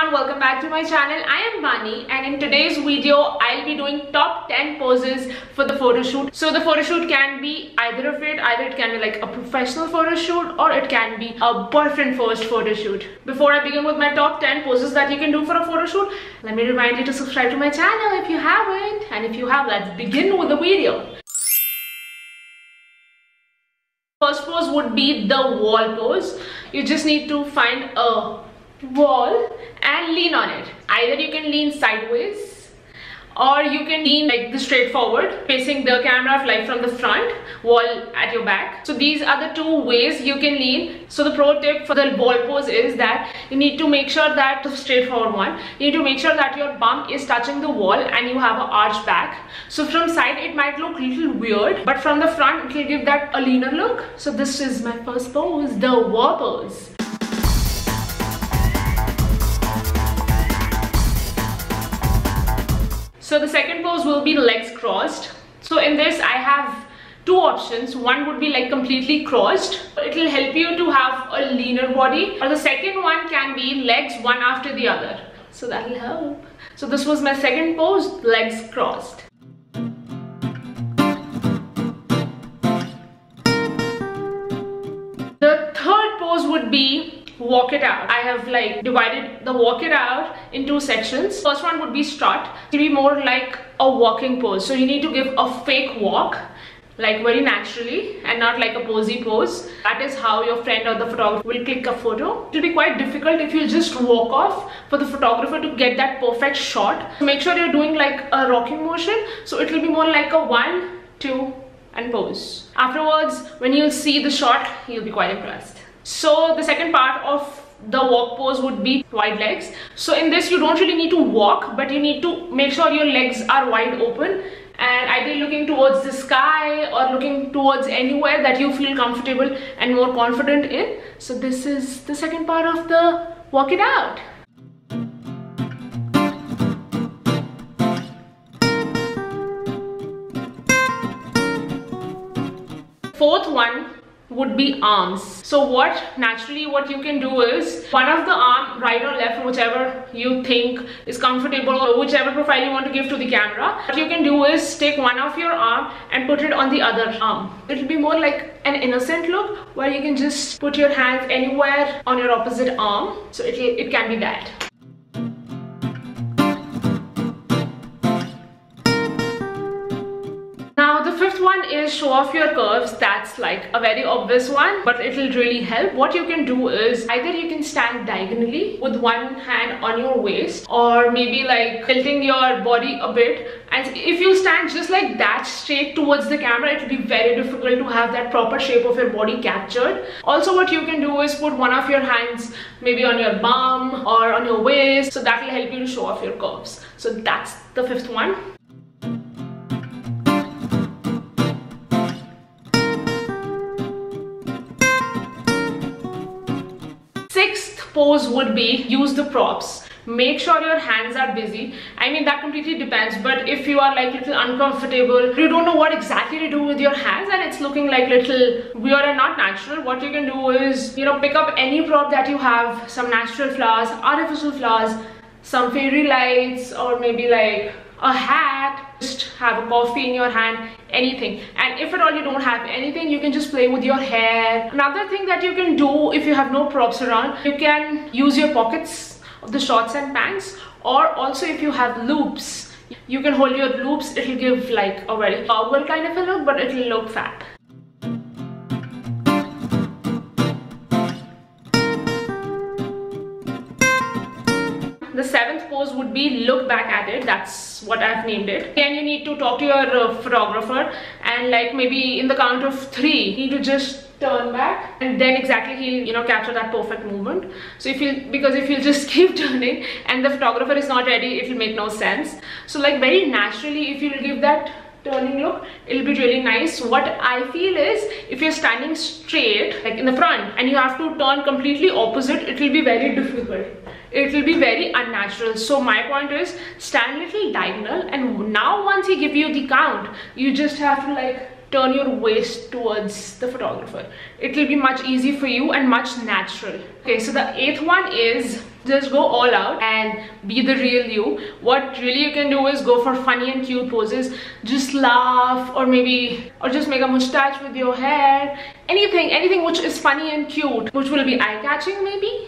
everyone, welcome back to my channel. I am Bani and in today's video I'll be doing top 10 poses for the photo shoot. So the photo shoot can be either of it. Either it can be like a professional photo shoot or it can be a boyfriend first photo shoot. Before I begin with my top 10 poses that you can do for a photo shoot, let me remind you to subscribe to my channel if you haven't, and if you have, let's begin with the video. First pose would be the wall pose. You just need to find a wall and lean on it. Either you can lean sideways or you can lean like this straight forward, facing the camera like from the front, wall at your back. So these are the two ways you can lean. So the pro tip for the wall pose is that you need to make sure that the straightforward one, you need to make sure that your bum is touching the wall and you have an arch back. So from side it might look a little weird, but from the front it will give that a leaner look. So this is my first pose, the wall pose. So the second pose will be legs crossed. So in this I have two options. One would be like completely crossed. It will help you to have a leaner body. Or the second one can be legs one after the other. So that will help. So this was my second pose, legs crossed. The third pose would be walk it out. I have like divided the walk it out in two sections. First one would be strut. It will be more like a walking pose. So you need to give a fake walk, like very naturally and not like a posy pose. That is how your friend or the photographer will click a photo. It will be quite difficult if you just walk off for the photographer to get that perfect shot. So make sure you're doing like a rocking motion. So it will be more like a 1, 2 and pose. Afterwards, when you'll see the shot, you'll be quite impressed. So the second part of the walk pose would be wide legs. So in this you don't really need to walk, but you need to make sure your legs are wide open and either looking towards the sky or looking towards anywhere that you feel comfortable and more confident in. So this is the second part of the walk it out. Fourth one would be arms. So what you can do is one of the arm, right or left, whichever you think is comfortable or whichever profile you want to give to the camera. What you can do is take one of your arm and put it on the other arm. It will be more like an innocent look where you can just put your hands anywhere on your opposite arm. So it can be that. Now the fifth one is show off your curves. That's like a very obvious one, but it will really help. What you can do is either you can stand diagonally with one hand on your waist or maybe like tilting your body a bit, and if you stand just like that straight towards the camera, it will be very difficult to have that proper shape of your body captured. Also what you can do is put one of your hands maybe on your bum or on your waist, so that will help you to show off your curves. So that's the fifth one. Sixth pose would be use the props. Make sure your hands are busy. I mean, that completely depends, but if you are like little uncomfortable, you don't know what exactly to do with your hands and it's looking like little weird and not natural, what you can do is, you know, pick up any prop that you have, some natural flowers, artificial flowers, some fairy lights, or maybe like a hat. Just have a coffee in your hand, anything. And if at all you don't have anything, you can just play with your hair. Another thing that you can do if you have no props around, you can use your pockets of the shorts and pants, or also if you have loops, you can hold your loops. It will give like a very cowgirl kind of a look, but it will look fab. The seventh pose would be look back at it. That's what I've named it. Again, you need to talk to your photographer and like maybe in the count of 3, you need to just turn back and then exactly he'll, you know, capture that perfect movement. So if you just keep turning and the photographer is not ready, it will make no sense. So like very naturally, if you'll give that turning look, it'll be really nice. What I feel is if you're standing straight like in the front and you have to turn completely opposite, it will be very difficult. It will be very unnatural. So my point is stand little diagonal, and now once he give you the count, you just have to like turn your waist towards the photographer. It will be much easier for you and much natural. Okay, so the 8th one is Just go all out and be the real you. What really you can do is go for funny and cute poses. Just laugh, or just make a mustache with your hair. Anything which is funny and cute, which will be eye-catching maybe.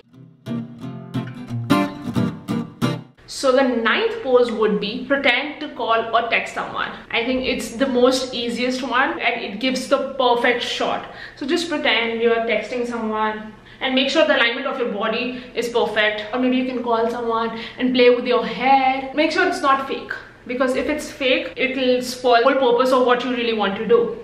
So the 9th pose would be pretend to call or text someone. I think it's the most easiest one and it gives the perfect shot. So just pretend you're texting someone and make sure the alignment of your body is perfect. Or maybe you can call someone and play with your hair. Make sure it's not fake, because if it's fake, it will spoil the whole purpose of what you really want to do.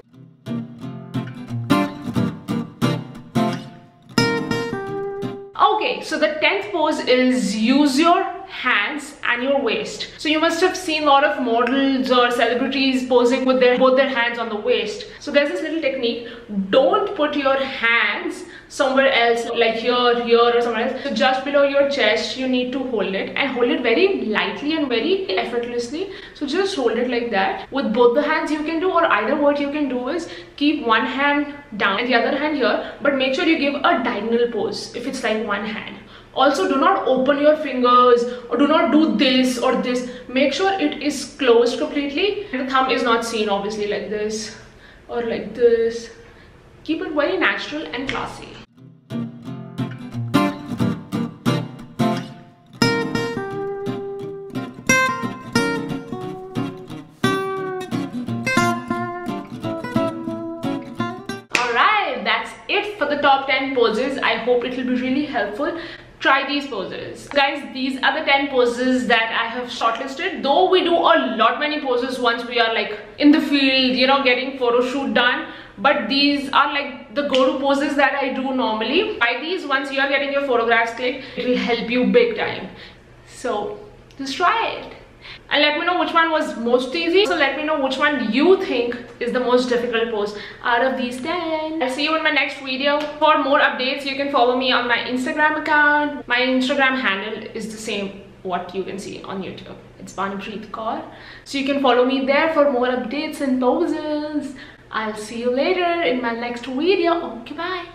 Okay, so the 10th pose is use your hands and your waist. So you must have seen a lot of models or celebrities posing with both their hands on the waist. So there's this little technique. Don't put your hands somewhere else, like here or somewhere else. So just below your chest, you need to hold it, and hold it very lightly and very effortlessly. So just hold it like that with both the hands you can do, or either what you can do is keep one hand down and the other hand here, but make sure you give a diagonal pose if it's like one hand. Also, do not open your fingers or do not do this or this. Make sure it is closed completely and the thumb is not seen, obviously, like this or like this. Keep it very natural and classy. Alright, that's it for the top 10 poses. I hope it will be really helpful. Try these poses. Guys, these are the 10 poses that I have shortlisted. Though we do a lot many poses once we are like in the field, you know, getting photo shoot done. But these are like the go-to poses that I do normally. Try these once you are getting your photographs clicked. It will help you big time. So just try it. And let me know which one was most easy. So let me know which one you think is the most difficult pose out of these 10. I'll see you in my next video. For more updates, you can follow me on my Instagram account. My Instagram handle is the same what you can see on YouTube. It's Baanipreet Kaur. So you can follow me there for more updates and poses. I'll see you later in my next video. Okay, bye.